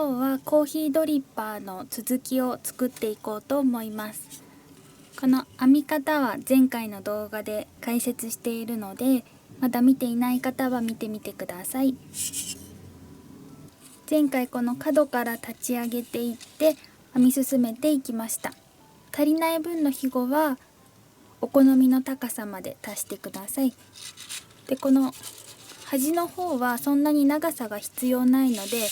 今日はコーヒードリッパーの続きを作っていこうと思います。この編み方は前回の動画で解説しているので、まだ見ていない方は見てみてください。前回この角から立ち上げていって編み進めていきました。足りない分のひごはお好みの高さまで足してください。で、この端の方はそんなに長さが必要ないので、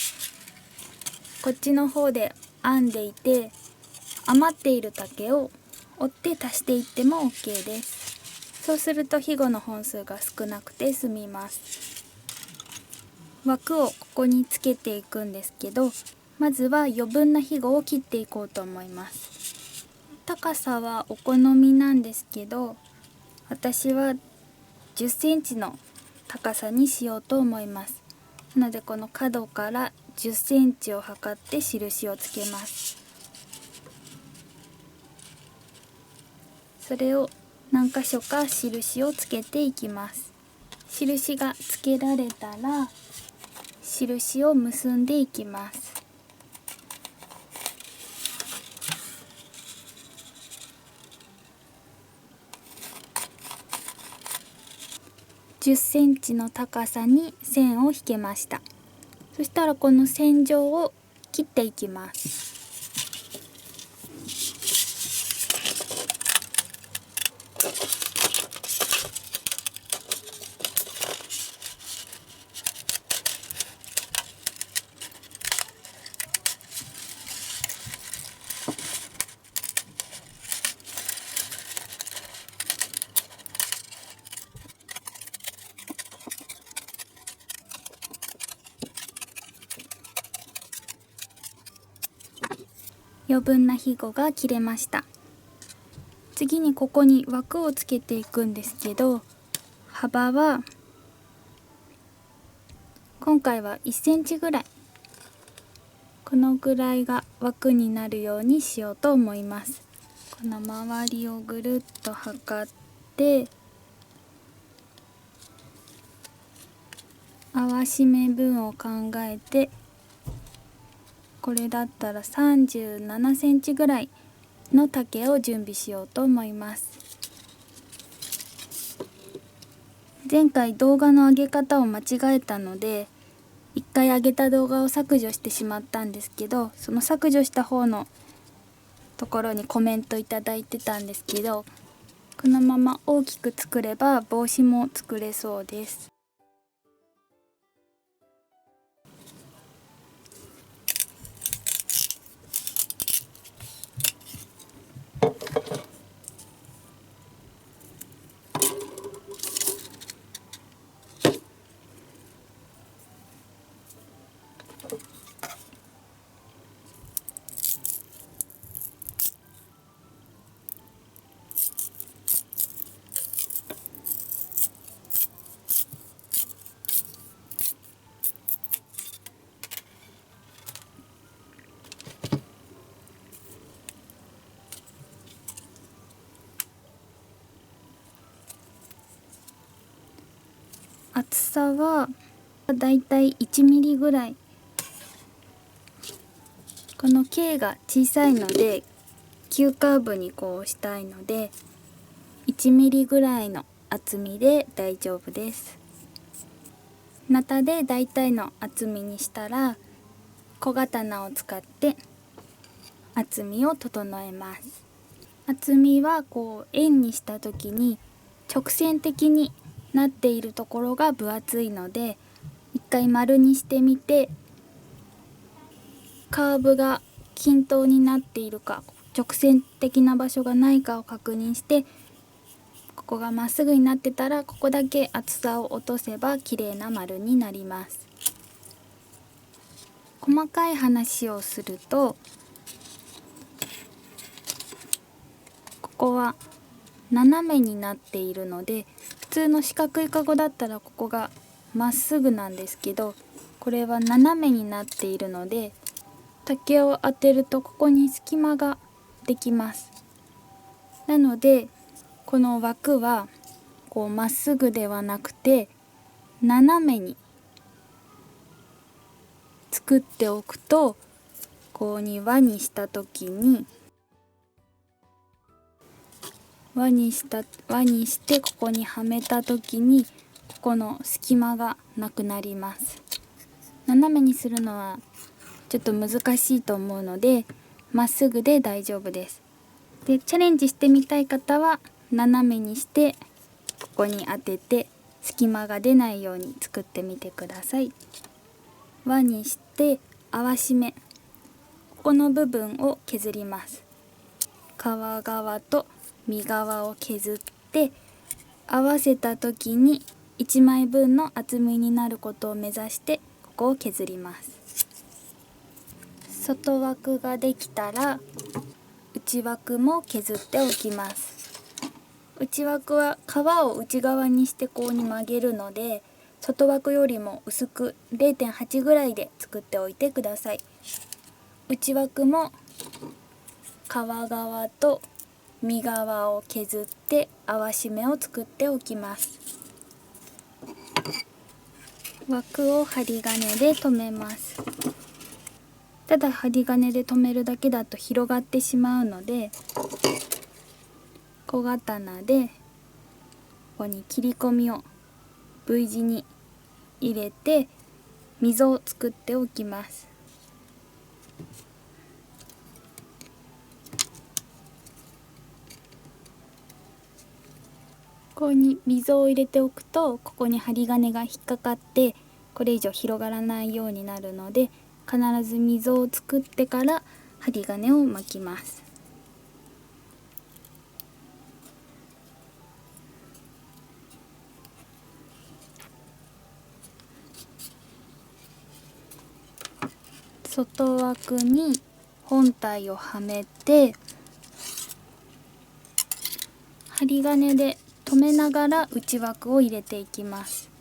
こっちの方で編んでいて余っている丈を折って足していっても OK です。そうするとひごの本数が少なくて済みます。枠をここにつけていくんですけど、まずは余分なひごを切っていこうと思います。高さはお好みなんですけど、私は10センチの高さにしようと思います。なのでこの角から10センチを測って印をつけます。それを何箇所か印をつけていきます。印がつけられたら印を結んでいきます。10センチの高さに線を引けました。そしたらこの線上を切っていきます。余分なひごが切れました。次にここに枠をつけていくんですけど、幅は今回は1センチぐらい、このぐらいが枠になるようにしようと思います。この周りをぐるっと測って合わし目分を考えて、これだったら37センチぐらいの丈を準備しようと思います。前回動画の上げ方を間違えたので一回上げた動画を削除してしまったんですけど、その削除した方のところにコメントいただいてたんですけど、このまま大きく作れば帽子も作れそうです。厚さはだいたい1ミリぐらい。この径が小さいので急カーブにこうしたいので1ミリぐらいの厚みで大丈夫です。ナタでだいたいの厚みにしたら小刀を使って厚みを整えます。厚みはこう円にした時に直線的になっているところが分厚いので、一回丸にしてみてカーブが均等になっているか、直線的な場所がないかを確認して、ここがまっすぐになってたらここだけ厚さを落とせば綺麗な丸になります。細かい話をすると、ここは斜めになっているので、普通の四角いカゴだったらここがまっすぐなんですけど、これは斜めになっているので竹を当てるとここに隙間ができます。なのでこの枠はこうまっすぐではなくて斜めに作っておくと、ここに輪にした時に輪にしてここにはめた時にここの隙間がなくなります。斜めにするのはちょっと難しいと思うので、まっすぐで大丈夫です。で、チャレンジしてみたい方は斜めにしてここに当てて隙間が出ないように作ってみてください。輪にして合わし目、ここの部分を削ります。皮側と身側を削って合わせた時に1枚分の厚みになることを目指してここを削ります。外枠ができたら内枠も削っておきます。内枠は皮を内側にしてこうに曲げるので、外枠よりも薄く 0.8 ぐらいで作っておいてください。内枠も皮側と身側を削って合わし目を作っておきます。枠を針金で留めます。ただ針金で留めるだけだと広がってしまうので、小刀でここに切り込みを V 字に入れて溝を作っておきます。ここに溝を入れておくと、ここに針金が引っかかってこれ以上広がらないようになるので、必ず溝を作ってから針金を巻きます。外枠に本体をはめて針金で留めながら内枠を入れていきます。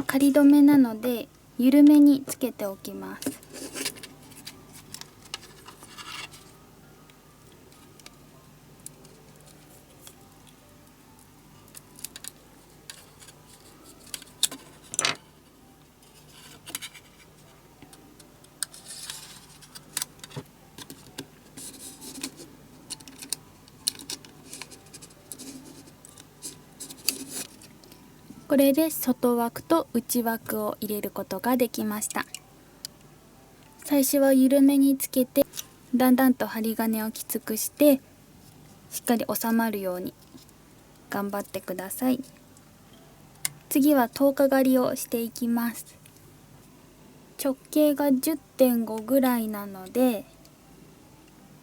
仮止めなので緩めにつけておきます。これで外枠と内枠を入れることができました。最初は緩めにつけて、だんだんと針金をきつくしてしっかり収まるように頑張ってください。次は10日狩りをしていきます。直径が 10.5 ぐらいなので、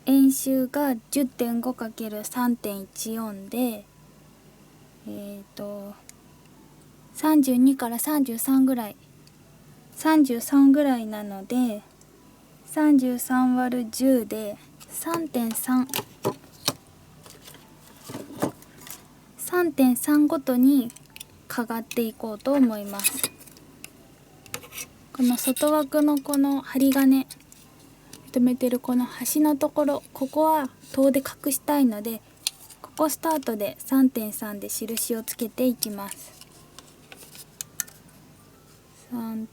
円周が 10.5×3.14 で32から33ぐらい、33ぐらいなので 33÷10 で 3.3 ごとにかがっていこうと思います。この外枠のこの針金留めてるこの端のところ、ここは遠で隠したいので、ここスタートで 3.3 で印をつけていきます。3.3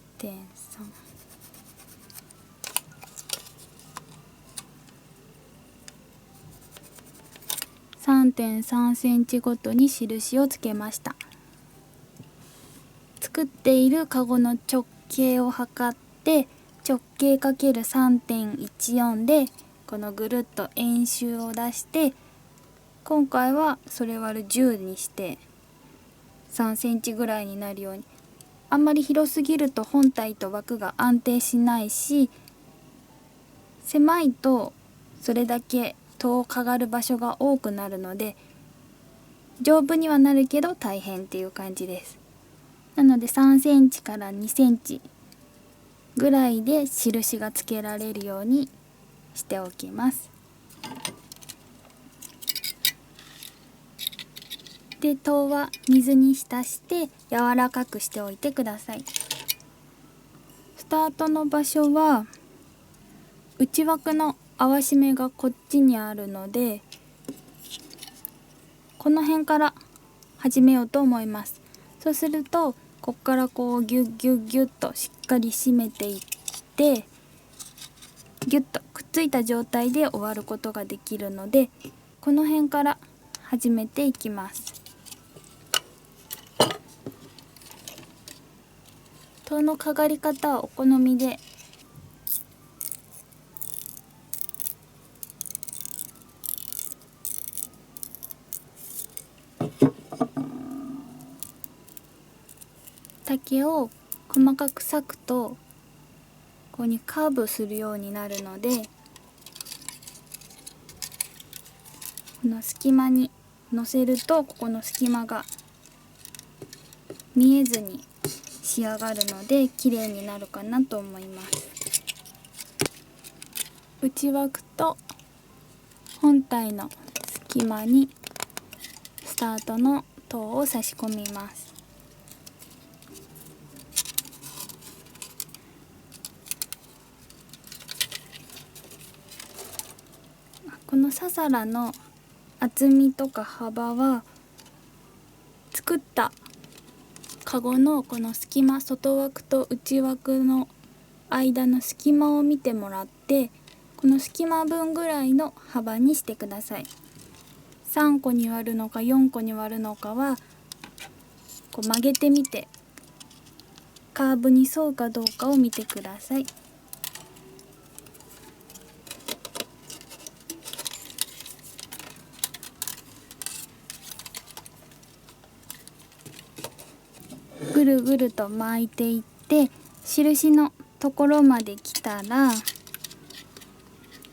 3.3 センチごとに印をつけました。作っているカゴの直径を測って直径 ×3.14 でこのぐるっと円周を出して、今回はそれ割る10にして3センチぐらいになるように。あんまり広すぎると本体と枠が安定しないし、狭いとそれだけ戸をかがる場所が多くなるので、丈夫にはなるけど大変っていう感じです。なので3センチから2センチぐらいで印がつけられるようにしておきます。で、籐は水に浸して柔らかくしておいてください。スタートの場所は内枠の合わし目がこっちにあるので、この辺から始めようと思います。そうするとこっからこうギュッギュッギュッとしっかり締めていって、ギュッとくっついた状態で終わることができるので、この辺から始めていきます。籐のかがり方はお好みで竹を細かく裂くとここにカーブするようになるので、この隙間に乗せるとここの隙間が見えずに仕上がるので綺麗になるかなと思います。内枠と本体の隙間にスタートの籐を差し込みます。このささらの厚みとか幅は作ったカゴのこの隙間、外枠と内枠の間の隙間を見てもらって、この隙間分ぐらいの幅にしてください。3個に割るのか4個に割るのかはこう曲げてみてカーブに沿うかどうかを見てください。ぐるぐると巻いていって印のところまで来たら、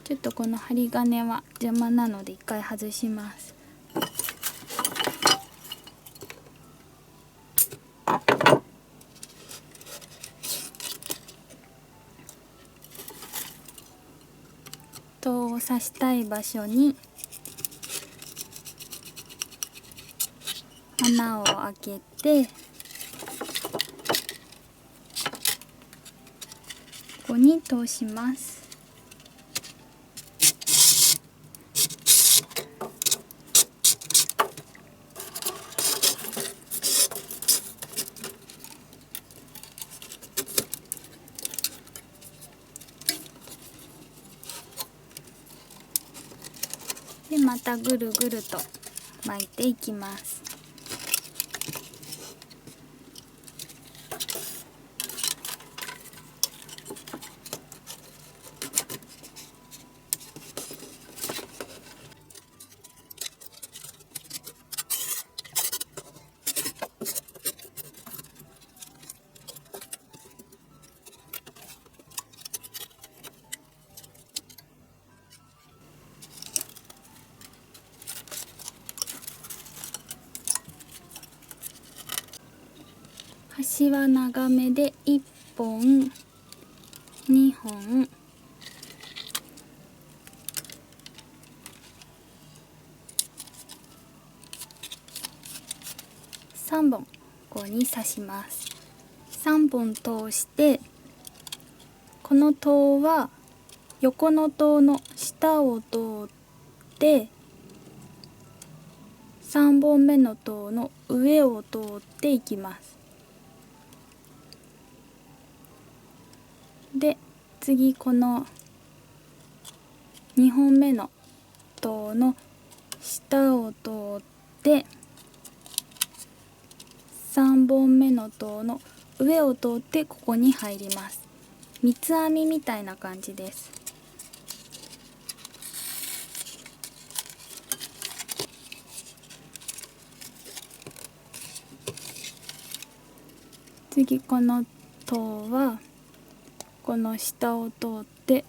ちょっとこの針金は邪魔なので一回外します。籐を刺したい場所に穴を開けて、ここに通します。でまたぐるぐると巻いていきます。端は長めで1本2本3本ここに刺します。3本通して、この籐は横の籐の下を通って3本目の籐の上を通っていきます。で次この2本目の籐の下を通って3本目の籐の上を通ってここに入ります。三つ編みみたいな感じです。次この籐はこの下を通って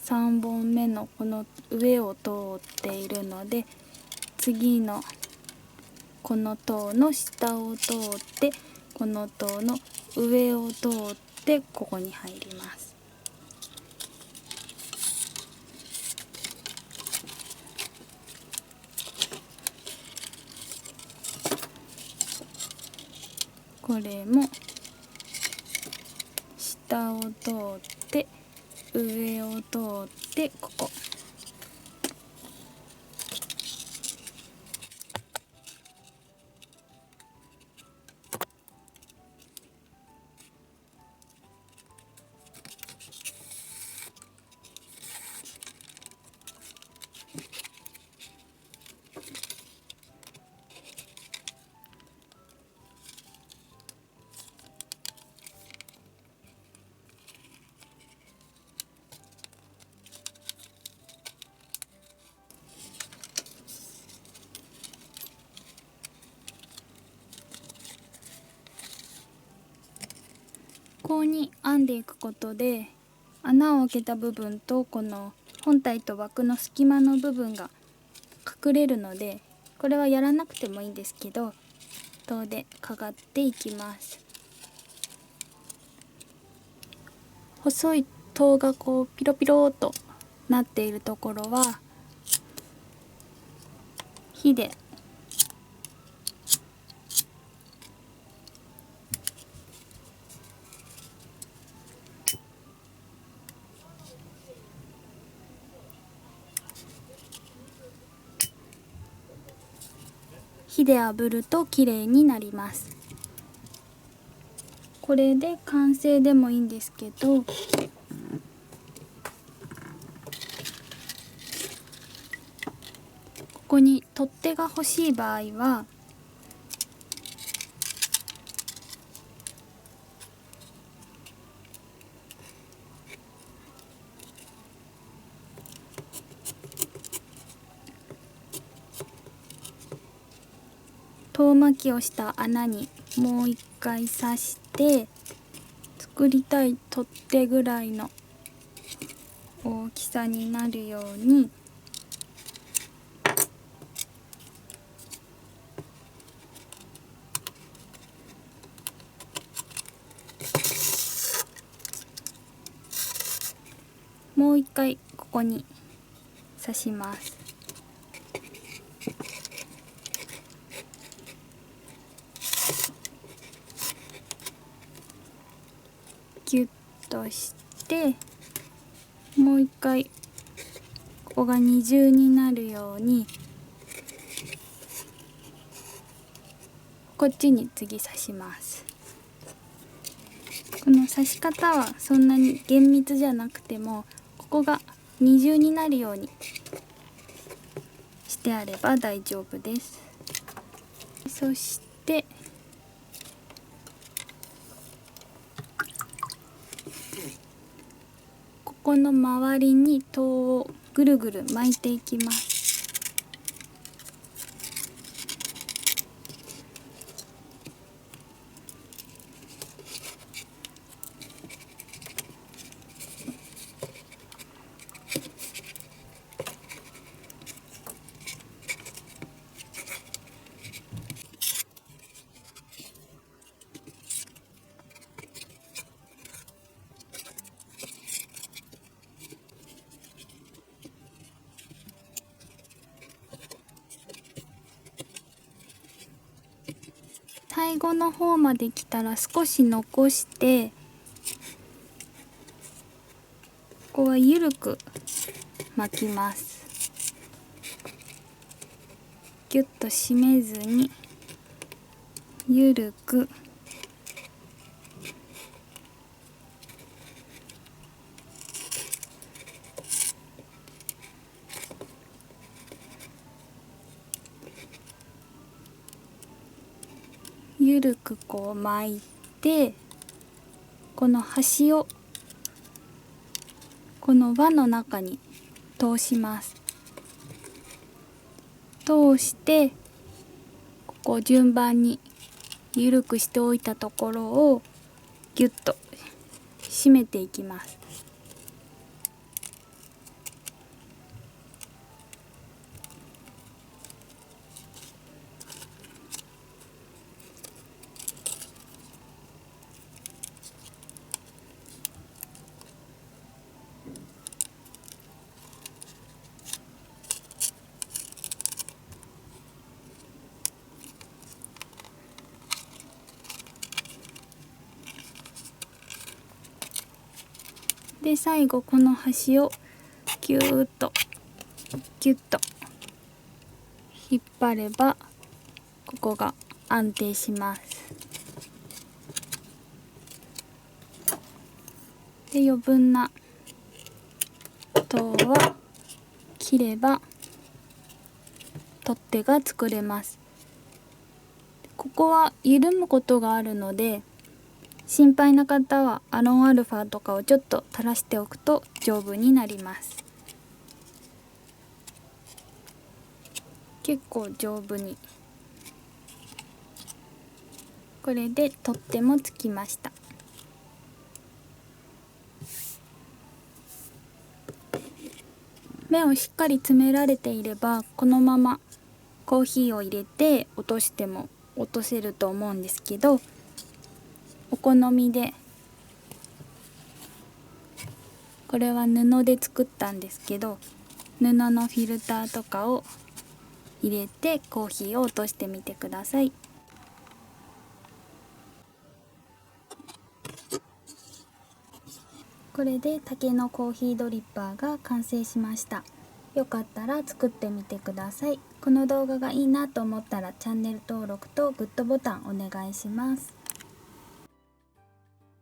3本目のこの上を通っているので、次のこの籐の下を通ってこの塔の上を通ってここに入ります。これも下を通って上を通ってここ。こうに編んでいくことで穴を開けた部分とこの本体と枠の隙間の部分が隠れるので、これはやらなくてもいいんですけど、塔でかがっていきます。細い塔がこうピロピロとなっているところは火で炙ると綺麗になります。これで完成でもいいんですけど、ここに取っ手が欲しい場合は遠巻きをした穴にもう一回刺して作りたい取っ手ぐらいの大きさになるようにもう一回ここに刺します。ギュッとしてもう一回ここが二重になるようにこっちに次刺します。この刺し方はそんなに厳密じゃなくても、ここが二重になるようにしてあれば大丈夫です。そしてここの周りに塔をぐるぐる巻いていきます。最後の方まで来たら少し残してここは緩く巻きます。ギュッと締めずに緩く緩くこう巻いて、この端をこの輪の中に通します。通してここ順番に緩くしておいたところをギュッと締めていきます。で最後この端をギューッとギュッと引っ張ればここが安定します。で余分な籐は切れば取っ手が作れます。ここは緩むことがあるので、心配な方はアロンアルファとかをちょっと垂らしておくと丈夫になります。結構丈夫に。これで取っ手もつきました。目をしっかり詰められていればこのままコーヒーを入れて落としても落とせると思うんですけど、お好みで、これは布で作ったんですけど、布のフィルターとかを入れてコーヒーを落としてみてください。これで竹のコーヒードリッパーが完成しました。よかったら作ってみてください。この動画がいいなと思ったらチャンネル登録とグッドボタンお願いします。